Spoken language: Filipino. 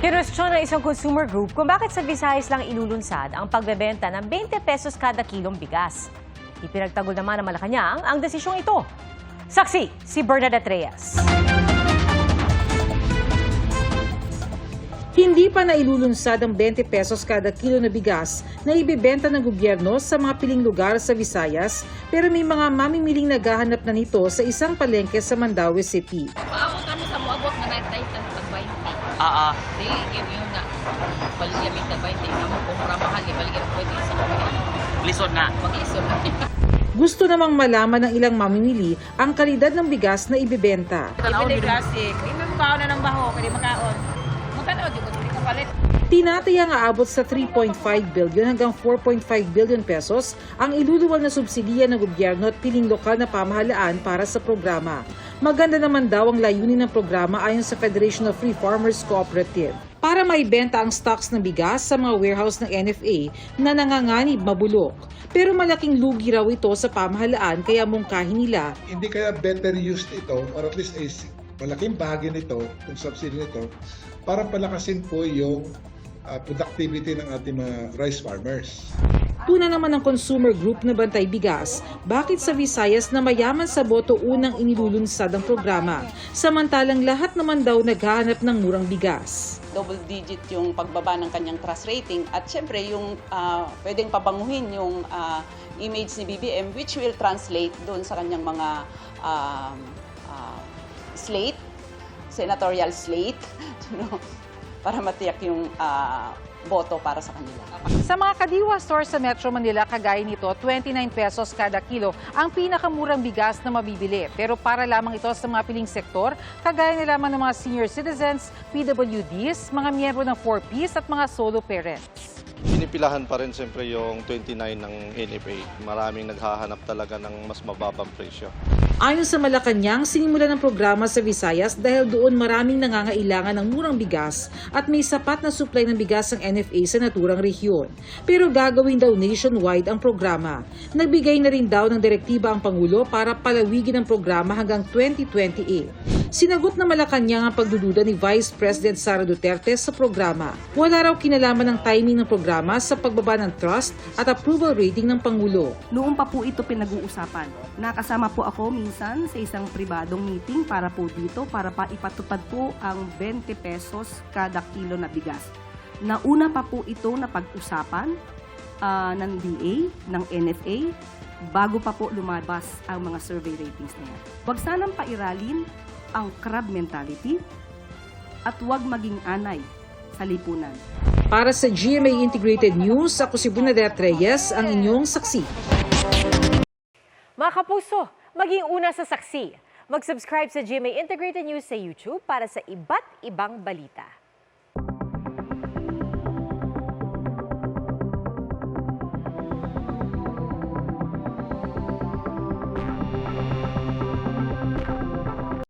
Kinwestiyon ng isang consumer group kung bakit sa Visayas lang ilulunsad ang pagbebenta ng 20 pesos kada kilong bigas. Ipinagtanggol naman ng Malacanang ang desisyong ito. Saksi, si Bernadette Reyes. Hindi pa nailulunsad ang 20 pesos kada kilo na bigas na ibibenta ng gobyerno sa mga piling lugar sa Visayas, pero may mga mamimiling naghahanap na nito sa isang palengke sa Mandaue City. Maabot kami sa muabot na naitay ng pag-20. Dili, yun na. Baligyan may tag-20. Amo kung ramahal, baligyan pwede sa kanya. Lisod na. Mag-lisod na. Gusto namang malaman ng ilang mamimili ang kalidad ng bigas na ibibenta. Ibigay classic. Hindi mo makaon na ng baho, hindi makaon. Magkano, di ko kapalit. Tinatayang aabot sa 3.5 billion hanggang 4.5 billion pesos ang iluluwal na subsidiya ng gobyerno at piling lokal na pamahalaan para sa programa. Maganda naman daw ang layunin ng programa ayon sa Federation of Free Farmers Cooperative. Para maibenta ang stocks ng bigas sa mga warehouse ng NFA na nanganganib mabulok. Pero malaking lugi raw ito sa pamahalaan kaya mungkahin nila. Hindi kaya better used ito or at least malaking bahagi nito, yung subsidy nito, para palakasin po yung productivity ng ating mga rice farmers. Tuna naman ng consumer group na Bantay Bigas, bakit sa Visayas na mayaman sa boto unang inilulunsad ang programa, samantalang lahat naman daw naghahanap ng murang bigas. Double digit yung pagbaba ng kanyang trust rating at syempre yung pwedeng pabanguhin yung image ni BBM which will translate doon sa kanyang mga slate, senatorial slate, para matiyak yung boto para sa kanila. Sa mga Kadiwa stores sa Metro Manila, kagaya nito, 29 pesos kada kilo ang pinakamurang bigas na mabibili. Pero para lamang ito sa mga piling sektor, kagaya na lamang ng mga senior citizens, PWDs, mga miyembro ng 4Ps at mga solo parents. Pinipilahan pa rin siyempre yung 29 ng NFA. Maraming naghahanap talaga ng mas mababang presyo. Ayon sa Malacanang, sinimula ng programa sa Visayas dahil doon maraming nangangailangan ng murang bigas at may sapat na supply ng bigas ang NFA sa naturang rehiyon. Pero gagawin daw nationwide ang programa. Nagbigay na rin daw ng direktiba ang Pangulo para palawigin ang programa hanggang 2028. Sinagot na Malacanang ang pagdududa ni Vice President Sara Duterte sa programa. Wala raw kinalaman ng timing ng programa sa pagbaba ng trust at approval rating ng Pangulo. Noon pa po ito pinag-uusapan. Nakasama po ako minsan sa isang pribadong meeting para po dito para pa ipatupad po ang 20 pesos kada kilo na bigas. Nauna pa po ito na pag-usapan ng DA, ng NFA, bago pa po lumabas ang mga survey ratings na yan. Huwag sanang pairalin ang crab mentality at huwag maging anay sa lipunan. Para sa GMA Integrated News, ako si Bernadette Reyes, ang inyong saksi. Mga kapuso, maging una sa saksi. Mag-subscribe sa GMA Integrated News sa YouTube para sa iba't ibang balita.